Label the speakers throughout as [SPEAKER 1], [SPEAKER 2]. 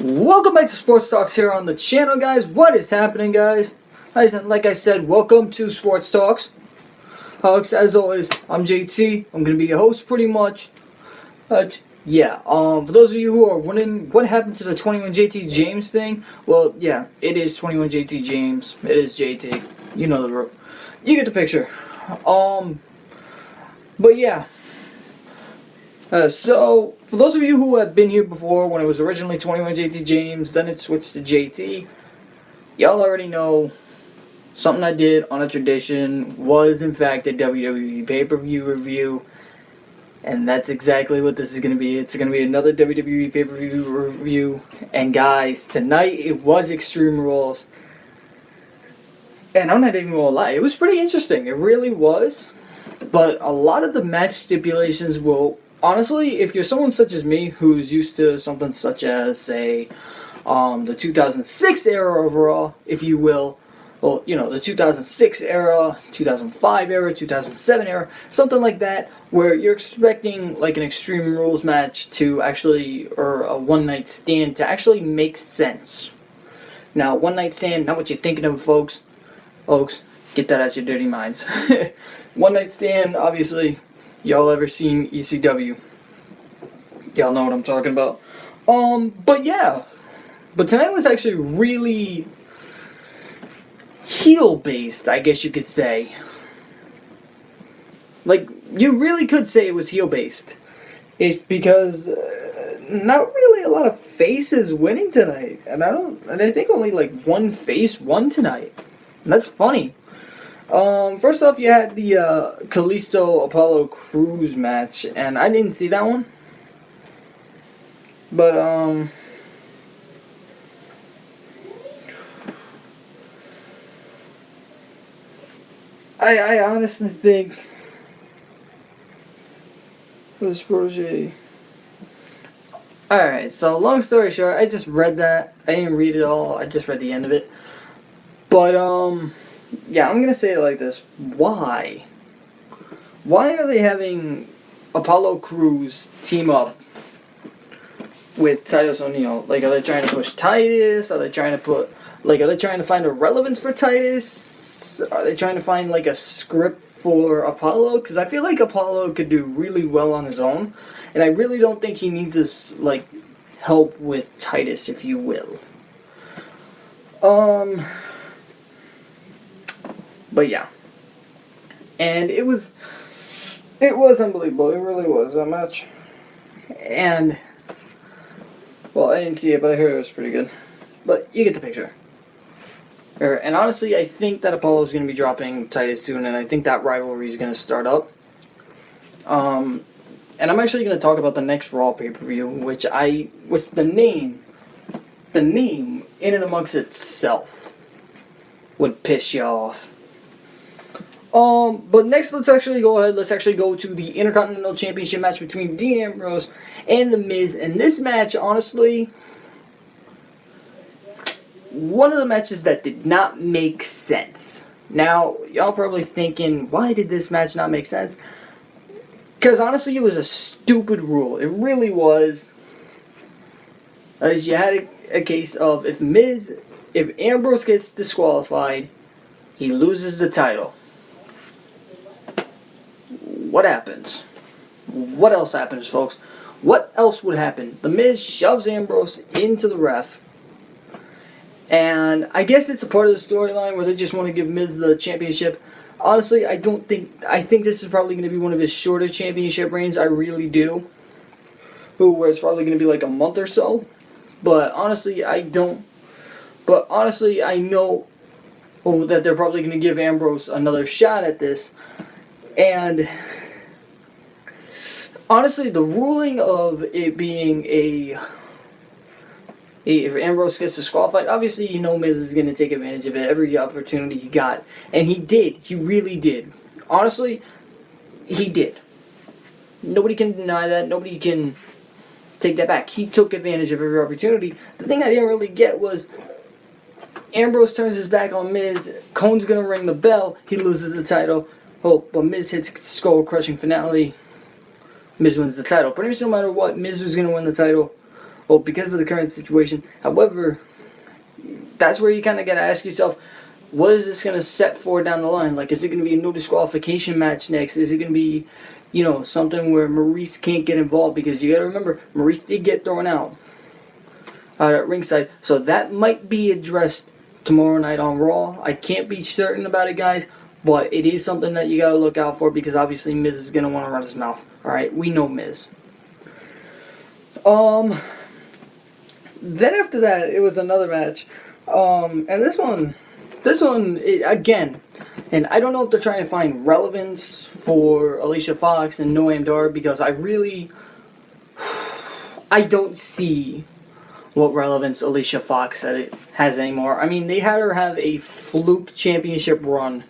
[SPEAKER 1] Welcome back to Sports Talks here on the channel, guys. What is happening, guys? Like I said, welcome to Sports Talks. As always, I'm JT. I'm going to be your host pretty much. For those of you who are wondering what happened to the 21 JT James thing, well, yeah, it is 21 JT James. It is JT. You know the rope. You get the picture. But yeah. So, for those of you who have been here before, when it was originally 21 JT James, then it switched to JT, y'all already know something I did on a tradition was, in fact, a WWE pay-per-view review, and that's exactly what this is going to be. It's going to be another WWE pay-per-view review, and guys, tonight it was Extreme Rules, and I'm not even going to lie, it was pretty interesting. It really was, but a lot of the match stipulations will... Honestly, if you're someone such as me who's used to something such as, say, the 2006 era overall, if you will, well, you know, the 2006 era, 2005 era, 2007 era, something like that, where you're expecting like an Extreme Rules match to actually, or a one-night stand to actually make sense. Now, one-night stand, not what you're thinking of, folks. Folks, get that out your dirty minds. One-night stand, obviously... Y'all ever seen ECW? Y'all know what I'm talking about. But yeah. But tonight was actually really heel-based, I guess you could say. Like, you really could say it was heel-based. It's because not really a lot of faces winning tonight. And I think only like one face won tonight. And that's funny. First off, you had the Kalisto Apollo Crews match, and I didn't see that one. But I honestly think this protege. Alright, so long story short, I just read that. I didn't read it all. I just read the end of it. But yeah, I'm gonna say it like this. Why? Why are they having Apollo Crews team up with Titus O'Neil? Like, are they trying to push Titus? Are they trying to find a relevance for Titus? Are they trying to find, like, a script for Apollo? Because I feel like Apollo could do really well on his own. And I really don't think he needs this, like, help with Titus, if you will. But yeah, and it was unbelievable. It really was that match. And well, I didn't see it, but I heard it was pretty good. But you get the picture. And honestly, I think that Apollo is going to be dropping Titus soon, and I think that rivalry is going to start up. And I'm actually going to talk about the next Raw pay-per-view, which the name in and amongst itself would piss you off. But next, let's actually go to the Intercontinental Championship match between Dean Ambrose and The Miz. And this match, honestly, one of the matches that did not make sense. Now, y'all probably thinking, why did this match not make sense? Because honestly, it was a stupid rule. It really was. As you had a case of if Ambrose gets disqualified, he loses the title. What happens? What else happens, folks? What else would happen? The Miz shoves Ambrose into the ref. And I guess it's a part of the storyline where they just want to give Miz the championship. Honestly, I think this is probably going to be one of his shorter championship reigns. I really do. Where it's probably going to be like a month or so. But honestly, I know that they're probably going to give Ambrose another shot at this. And honestly, the ruling of it being if Ambrose gets disqualified, obviously you know Miz is going to take advantage of it every opportunity he got. And he did. He really did. Honestly, he did. Nobody can deny that. Nobody can take that back. He took advantage of every opportunity. The thing I didn't really get was Ambrose turns his back on Miz. Cone's going to ring the bell. He loses the title. Oh, but Miz hits skull-crushing finale. Miz wins the title. Pretty much no matter what, Miz was going to win the title. well, because of the current situation. However, that's where you kind of got to ask yourself, what is this going to set for down the line? Like, is it going to be a no disqualification match next? Is it going to be, something where Maurice can't get involved? Because you got to remember, Maurice did get thrown out at ringside. So that might be addressed tomorrow night on Raw. I can't be certain about it, guys, but it is something that you got to look out for because obviously Miz is going to want to run his mouth. Alright, we know Miz. Then after that, it was another match. And this one, again, and I don't know if they're trying to find relevance for Alicia Fox and Noam Dar because I don't see what relevance Alicia Fox has anymore. I mean, they had her have a fluke championship run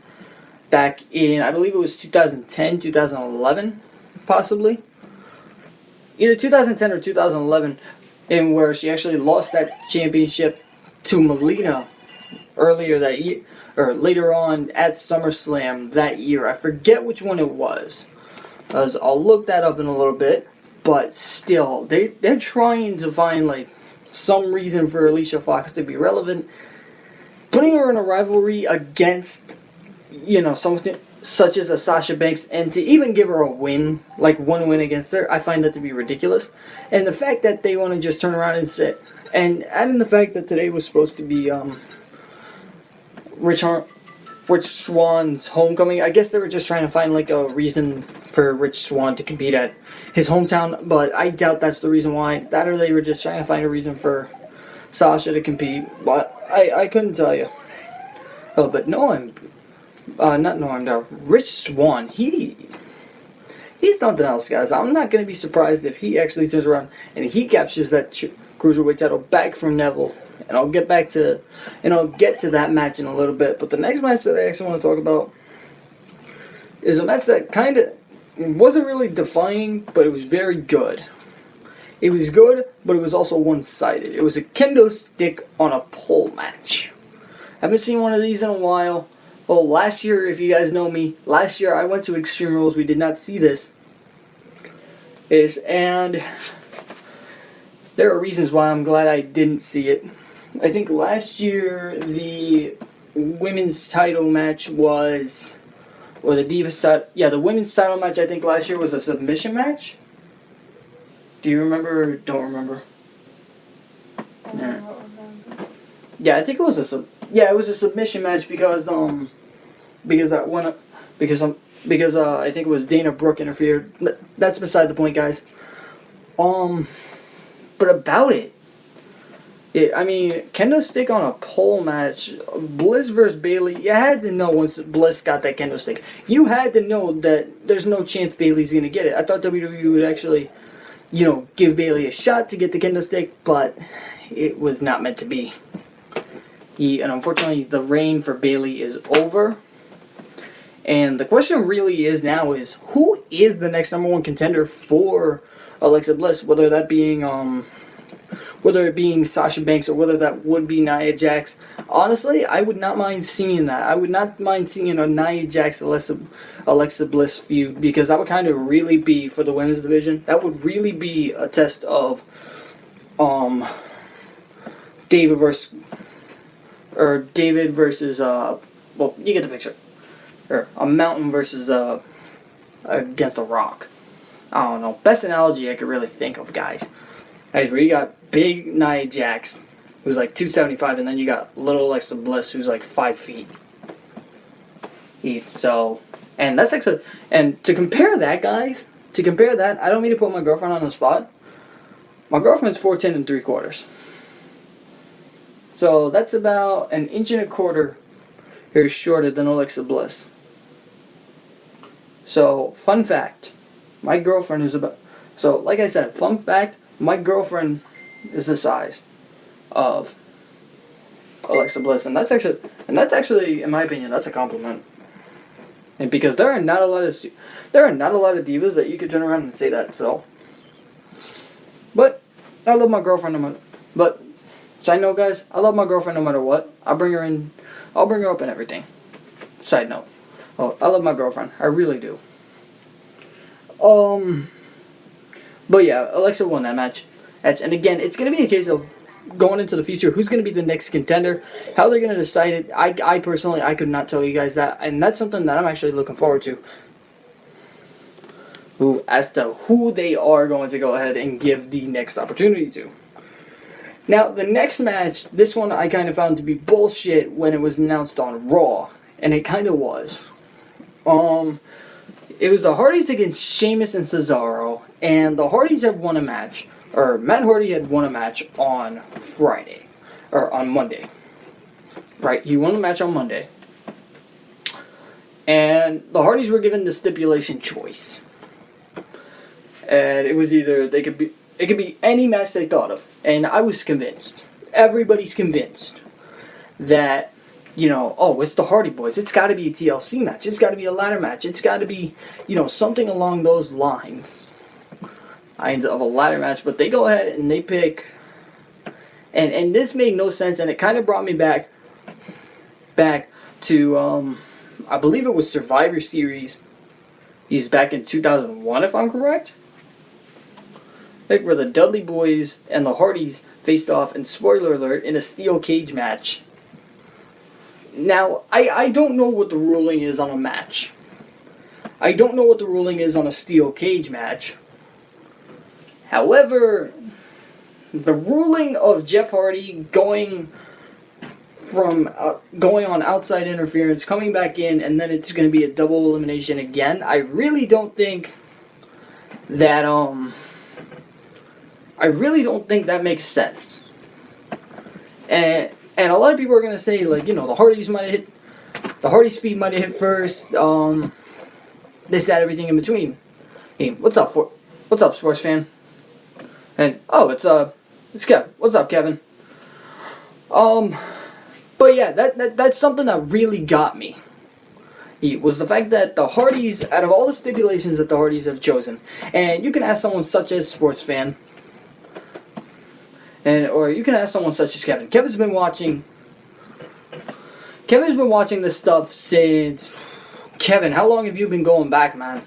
[SPEAKER 1] back in, I believe it was 2010, 2011, possibly. Either 2010 or 2011, in where she actually lost that championship to Melina earlier that year, or later on at SummerSlam that year. I forget which one it was. I'll look that up in a little bit, but still, they're trying to find like some reason for Alicia Fox to be relevant. Putting her in a rivalry against, something such as a Sasha Banks, and to even give her a win, like one win against her, I find that to be ridiculous. And the fact that they want to just turn around and sit, and adding the fact that today was supposed to be Rich Swann's homecoming. I guess they were just trying to find like a reason for Rich Swann to compete at his hometown, but I doubt that's the reason why. That or they were just trying to find a reason for Sasha to compete, but I couldn't tell you. Oh, but Rich Swann, he's something else, guys. I'm not going to be surprised if he actually turns around and he captures that Cruiserweight title back from Neville. And I'll get to that match in a little bit. But the next match that I actually want to talk about is a match that kind of wasn't really defying, but it was very good. It was good, but it was also one-sided. It was a kendo stick on a pole match. I haven't seen one of these in a while. Well, last year, if you guys know me, last year I went to Extreme Rules. We did not see this. And there are reasons why I'm glad I didn't see it. I think last year the women's title match was, or the Divas title, the women's title match I think last year was a submission match. Do you remember or don't remember? Yeah, I think it was it was a submission match because I think it was Dana Brooke interfered. That's beside the point, guys. But about it, kendo stick on a pole match, Bliss versus Bayley. You had to know once Bliss got that kendo stick. You had to know that there's no chance Bayley's gonna get it. I thought WWE would actually, give Bayley a shot to get the kendo stick, but it was not meant to be. And unfortunately, the reign for Bayley is over. And the question really is now is who is the next number one contender for Alexa Bliss? Whether it being Sasha Banks or whether that would be Nia Jax. Honestly, I would not mind seeing that. I would not mind seeing a Nia Jax Alexa Bliss feud because that would kind of really be, for the women's division, that would really be a test of David versus well, you get the picture. Or a mountain versus against a rock. I don't know. Best analogy I could really think of, guys. Where you got big Nia Jax, who's like 275, and then you got little Alexa Bliss, who's like 5 feet. And that's actually, and to compare that, guys, I don't mean to put my girlfriend on the spot. My girlfriend's 4'10"3/4. So that's about 1 1/4 inches shorter than Alexa Bliss. So, fun fact, my girlfriend is fun fact, my girlfriend is the size of Alexa Bliss, and that's actually, in my opinion, that's a compliment. And because there are not a lot of divas that you could turn around and say that. So, but I love my girlfriend no matter. But side note, guys, I love my girlfriend no matter what. I'll bring her up and everything. Side note. Oh, I love my girlfriend. I really do. But yeah, Alexa won that match. And again, it's going to be a case of going into the future, who's going to be the next contender, how they're going to decide it. I personally, I could not tell you guys that, and that's something that I'm actually looking forward to. As to who they are going to go ahead and give the next opportunity to. Now, the next match, this one I kind of found to be bullshit when it was announced on Raw, and it kind of was. It was the Hardys against Sheamus and Cesaro, and the Hardys had won a match, or Matt Hardy had won a match on Friday, or on Monday. Right, he won the match on Monday. And the Hardys were given the stipulation choice. And it was either it could be any match they thought of. And I was convinced. Everybody's convinced that, it's the Hardy Boys. It's got to be a TLC match. It's got to be a ladder match. It's got to be, something along those lines of a ladder match. But they go ahead and they pick, and this made no sense, and it kind of brought me back to, I believe it was Survivor Series. He's back in 2001, if I'm correct. Where the Dudley Boys and the Hardys faced off, and spoiler alert, in a steel cage match. Now, I don't know what the ruling is on a match. I don't know what the ruling is on a steel cage match. However, the ruling of Jeff Hardy going on outside interference, coming back in, and then it's going to be a double elimination again, I really don't think that, makes sense. And a lot of people are going to say, the Hardys' feet might have hit first, this, that, everything in between. Hey, what's up, sports fan? And, it's Kev. What's up, Kevin? But yeah, that's something that really got me. It was the fact that the Hardys, out of all the stipulations that the Hardys have chosen, and you can ask someone such as Sports Fan, or you can ask someone such as Kevin. Kevin's been watching this stuff since, Kevin, how long have you been going back, man?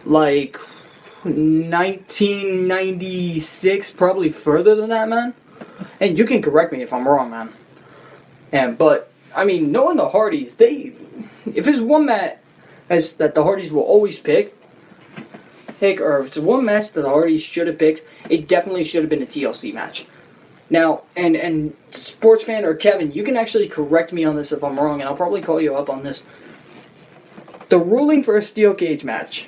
[SPEAKER 1] 1996, probably further than that, man. And you can correct me if I'm wrong, man. But knowing the Hardys, if it's one match that the Hardys will always pick, or if it's one match that the Hardys should have picked, it definitely should have been a TLC match. Now, and sports fan or Kevin, you can actually correct me on this if I'm wrong, and I'll probably call you up on this. The ruling for a steel cage match: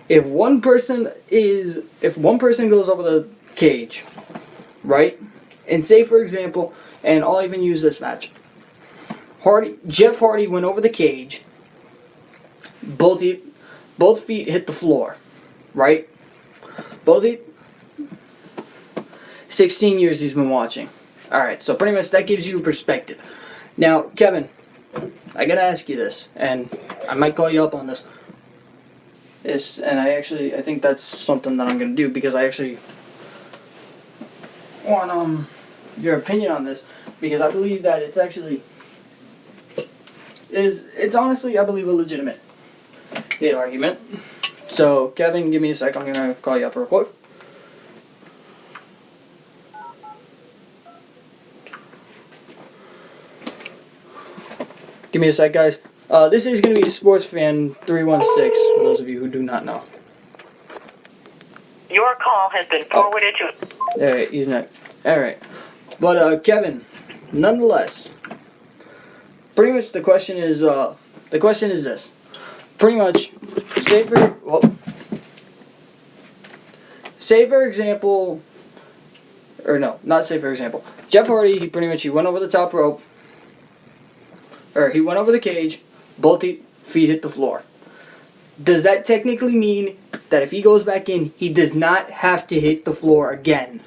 [SPEAKER 1] if one person goes over the cage, right? And say, for example, and I'll even use this match. Jeff Hardy went over the cage. Both feet hit the floor, right? 16 years he's been watching. Alright, so pretty much that gives you perspective. Now, Kevin, I gotta ask you this, and I might call you up on this. And I think that's something that I'm gonna do, because I actually want your opinion on this, because I believe that it's honestly, I believe, a legitimate hate argument. So, Kevin, give me a sec. I'm gonna call you up real quick. Give me a sec, guys. This is going to be Sports Fan 316, for those of you who do not know.
[SPEAKER 2] Your call has been forwarded to...
[SPEAKER 1] Alright, he's not... Alright. But, Kevin, nonetheless, pretty much the question is this. Pretty much, say for example... Or no, not say for example. Jeff Hardy, he went over the top rope. Or he went over the cage, both feet hit the floor. Does that technically mean that if he goes back in, he does not have to hit the floor again?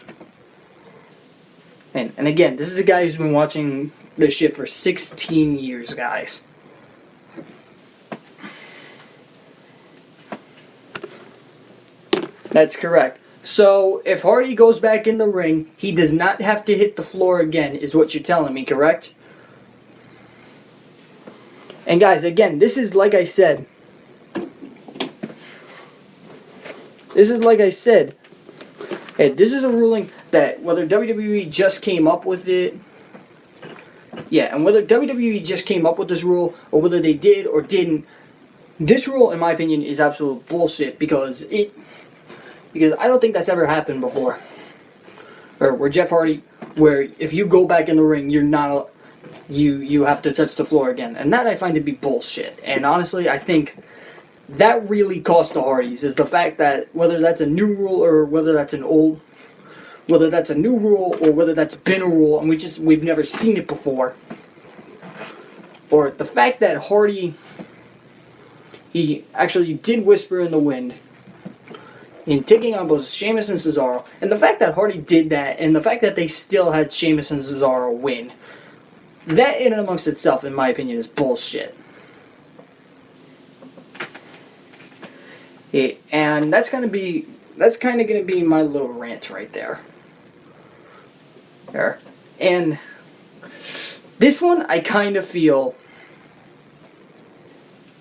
[SPEAKER 1] And again, this is a guy who's been watching this shit for 16 years, guys. That's correct. So, if Hardy goes back in the ring, he does not have to hit the floor again, is what you're telling me, correct? And guys, again, this is like I said. And this is a ruling that whether WWE just came up with it, and whether WWE just came up with this rule or whether they did or didn't, this rule, in my opinion, is absolute bullshit because I don't think that's ever happened before. Or where Jeff Hardy, where if you go back in the ring, you're not, you have to touch the floor again, and that I find to be bullshit. And honestly, I think that really cost the Hardys is the fact that whether that's a new rule or whether that's a new rule or whether that's been a rule and we've never seen it before, or the fact that Hardy, he actually did whisper in the wind in taking on both Sheamus and Cesaro, and the fact that Hardy did that, and the fact that they still had Sheamus and Cesaro win, that in and amongst itself, in my opinion, is bullshit. And that's kind of gonna be my little rant right there. And this one, I kind of feel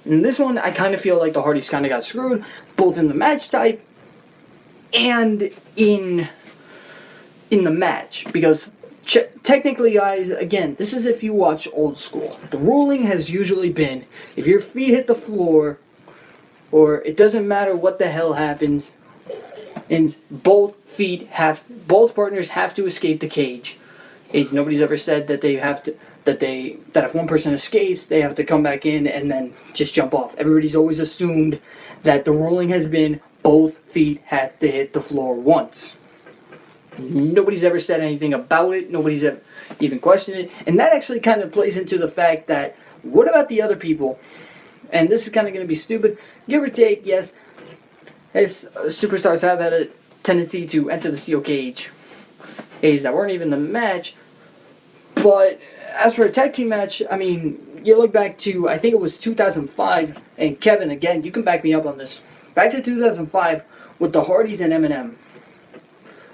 [SPEAKER 1] like the Hardys kind of got screwed, both in the match type and in the match, because technically, guys, again, this is if you watch old school. The ruling has usually been if your feet hit the floor, or it doesn't matter what the hell happens, and both partners have to escape the cage. Nobody's ever said that that if one person escapes, they have to come back in and then just jump off. Everybody's always assumed that the ruling has been both feet had to hit the floor once. Nobody's ever said anything about it. Nobody's ever even questioned it. And that actually kind of plays into the fact that, what about the other people? And this is kind of going to be stupid. Give or take, yes, as superstars have had a tendency to enter the steel cage that weren't even the match. But as for a tag team match, I mean, you look back to, I think it was 2005, and Kevin, again, you can back me up on this. Back to 2005 with the Hardys and Eminem.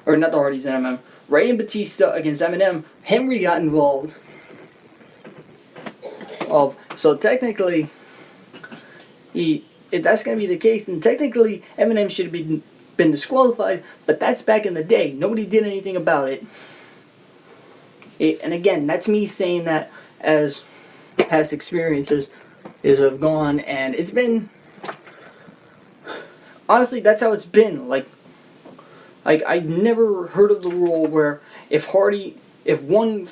[SPEAKER 1] Or not the Hardys and Eminem. Ray and Batista against Eminem. Henry got involved. So technically, if that's going to be the case, then technically Eminem should have been disqualified, but that's back in the day. Nobody did anything about it. And again, that's me saying that as past experiences have gone, and it's been, honestly, that's how it's been. Like I've never heard of the rule where if one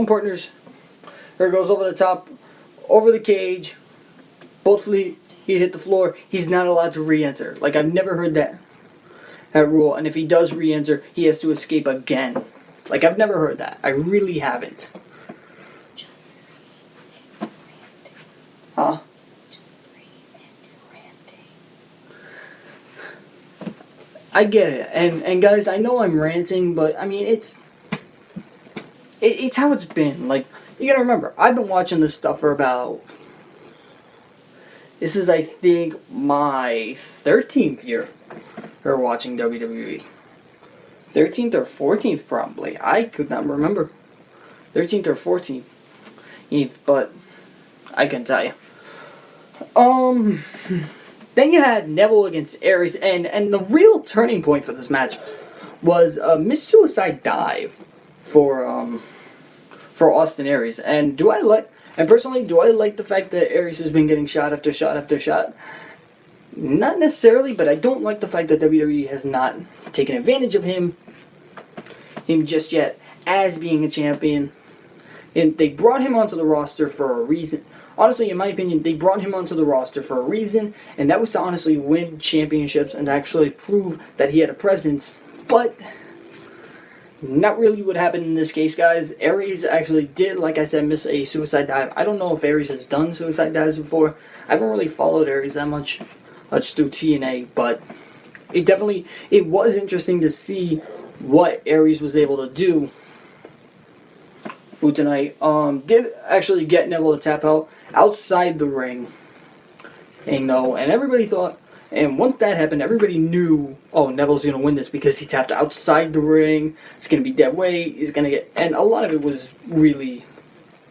[SPEAKER 1] partner's goes over the top, over the cage, both feet hit the floor, he's not allowed to re-enter. Like, I've never heard that rule, and if he does re-enter, he has to escape again. Like, I've never heard that. I really haven't. Huh? I get it, and guys, I know I'm ranting, but I mean, it's how it's been. Like, you gotta remember, I've been watching this stuff for about, this is, I think, my 13th year for watching WWE. 13th or 14th, probably. I could not remember. 13th or 14th. But I can tell you. Then you had Neville against Aries, and the real turning point for this match was a Miss Suicide Dive for Austin Aries. And personally, do I like the fact that Aries has been getting shot after shot after shot? Not necessarily, but I don't like the fact that WWE has not taken advantage of him just yet as being a champion. And they brought him onto the roster for a reason. Honestly, in my opinion, they brought him onto the roster for a reason, and that was to honestly win championships and actually prove that he had a presence. But not really what happened in this case, guys. Aries actually did, like I said, miss a suicide dive. I don't know if Aries has done suicide dives before. I haven't really followed Aries that much through TNA, but it was interesting to see what Aries was able to do tonight. Did actually get Neville to tap out outside the ring. And everybody thought, and once that happened, everybody knew, oh, Neville's going to win this because he tapped outside the ring. It's going to be dead weight. He's going to get, and a lot of it was really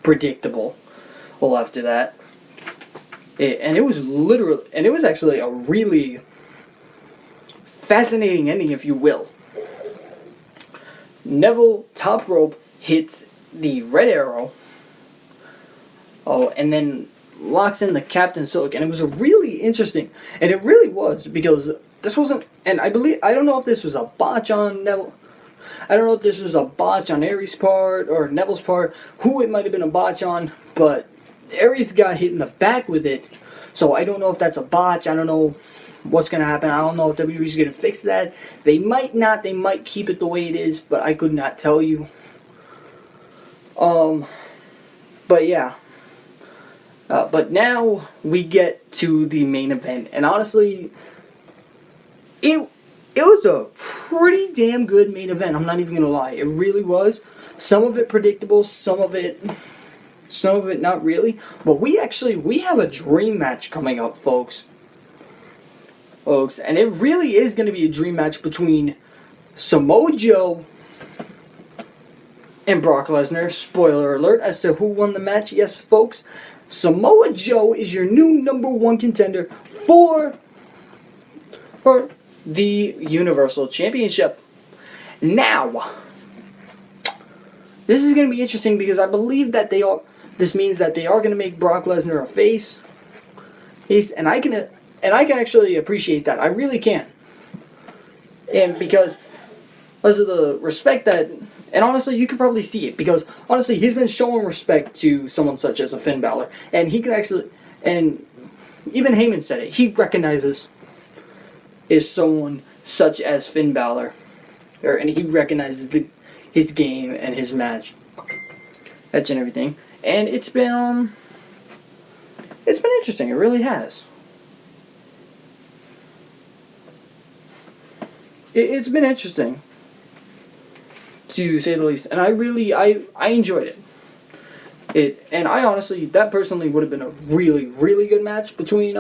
[SPEAKER 1] predictable. Well, after that, it was actually a really fascinating ending, if you will. Neville top rope hits the red arrow. Oh, and then locks in the Captain Silk, and it was a really interesting, and it really was, because this wasn't, and I don't know if this was a botch on Neville, I don't know if this was a botch on Aries' part, or Neville's part, who it might have been a botch on, but Aries got hit in the back with it, so I don't know if that's a botch, I don't know what's going to happen, I don't know if WWE's going to fix that, they might not, they might keep it the way it is, but I could not tell you. But yeah. But now we get to the main event, and honestly, it was a pretty damn good main event. I'm not even gonna lie, it really was. Some of it predictable, some of it not really. But we have a dream match coming up, folks, and it really is gonna be a dream match between Samoa Joe and Brock Lesnar. Spoiler alert as to who won the match. Yes, folks. Samoa Joe is your new #1 contender for the Universal Championship. Now, this is going to be interesting because I believe that this means that they are going to make Brock Lesnar a face. And I can actually appreciate that. I really can. And because of the respect that, and honestly, you could probably see it, because honestly, he's been showing respect to someone such as a Finn Balor, and he can actually, and even Heyman said it, he recognizes is someone such as Finn Balor, and he recognizes his game and his match, and everything, and it's been interesting. It really has. It's been interesting, to say the least, and I enjoyed it. And I honestly, that personally would have been a really, really good match between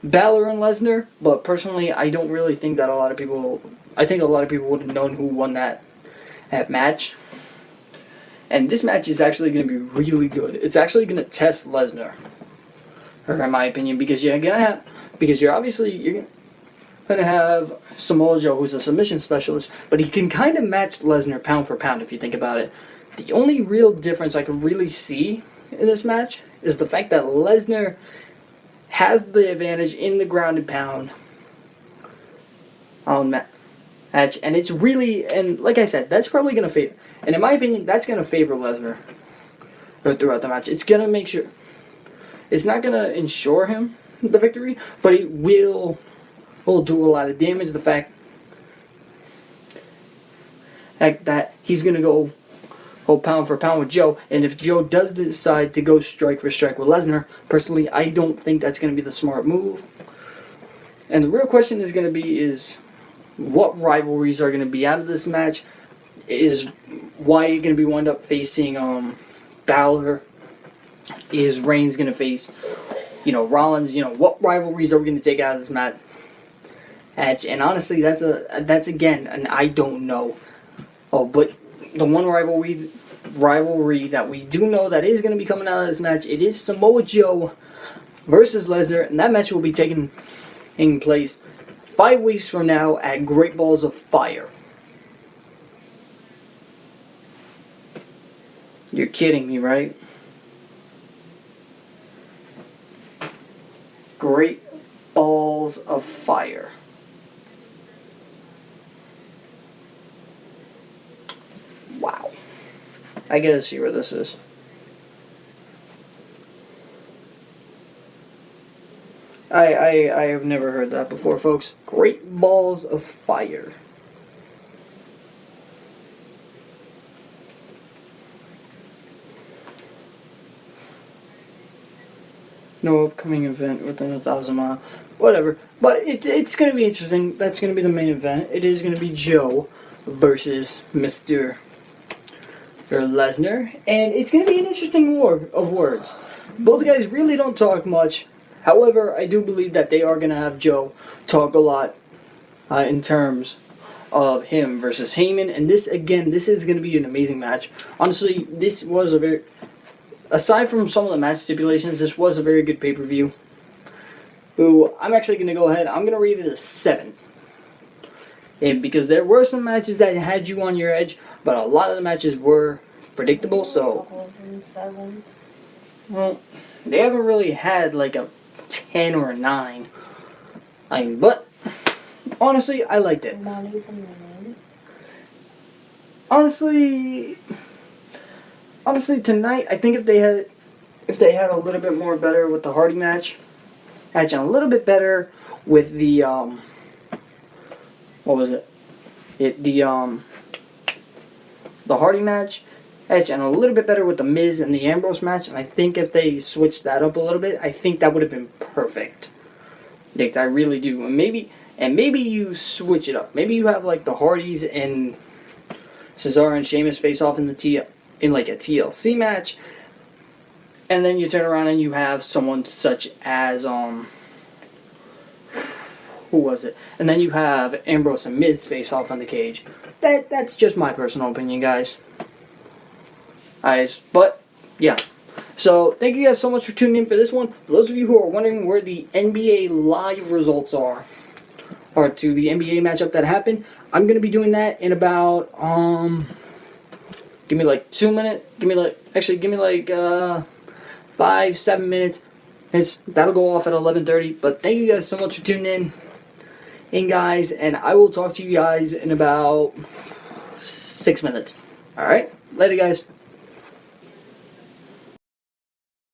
[SPEAKER 1] Balor and Lesnar, but personally, I don't really think that I think a lot of people would have known who won that match. And this match is actually going to be really good. It's actually going to test Lesnar, or in my opinion, because you're going to have Samoa Joe, who's a submission specialist, but he can kind of match Lesnar pound for pound if you think about it. The only real difference I could really see in this match is the fact that Lesnar has the advantage in the ground and pound match, and it's really, and like I said, that's probably going to favor, and in my opinion, that's going to favor Lesnar throughout the match. It's going to make sure, it's not going to ensure him the victory, but it will do a lot of damage. The fact that he's going to go pound for pound with Joe, and if Joe does decide to go strike for strike with Lesnar, personally, I don't think that's going to be the smart move. And the real question is going to be is what rivalries are going to be out of this match? Is Wyatt going to be wound up facing Balor? Is Reigns going to face Rollins? What rivalries are we going to take out of this match? And honestly, that's again an I don't know. But the one rivalry that we do know that is going to be coming out of this match, it is Samoa Joe versus Lesnar, and that match will be taking place 5 weeks from now at Great Balls of Fire. You're kidding me, right? Great Balls of Fire. Wow. I gotta see where this is. I have never heard that before, folks. Great Balls of Fire. No upcoming event within 1,000 miles. Whatever. But it's going to be interesting. That's going to be the main event. It is going to be Joe versus Mr. Lesnar. And it's going to be an interesting war of words. Both guys really don't talk much. However, I do believe that they are going to have Joe talk a lot in terms of him versus Heyman. And this is going to be an amazing match. Honestly, this was a very... Aside from some of the match stipulations, this was a very good pay-per-view. I'm actually going to go ahead. I'm going to rate it a 7. And because there were some matches that had you on your edge, but a lot of the matches were predictable. So,
[SPEAKER 3] 7.
[SPEAKER 1] well, they haven't really had like a 10 or a 9. I mean, but honestly, I liked it.
[SPEAKER 3] Not even 9.
[SPEAKER 1] Honestly, tonight I think if they had a little bit more better with the Hardy match, actually a little bit better with the what was it? The Hardy match, actually, and a little bit better with the Miz and the Ambrose match. And I think if they switched that up a little bit, I think that would have been perfect. Nick, I really do. And maybe you switch it up. Maybe you have like the Hardys and Cesaro and Sheamus face off in like a TLC match, and then you turn around and you have someone such as who was it? And then you have Ambrose and Miz face off on the cage. That's just my personal opinion, guys. But yeah. So thank you guys so much for tuning in for this one. For those of you who are wondering where the NBA Live results are to the NBA matchup that happened, I'm gonna be doing that in about give me like 2 minutes. Give me like 5-7 minutes. That'll go off at 11:30. But thank you guys so much for tuning in, guys, and I will talk to you guys in about 6 minutes. All right, later, guys.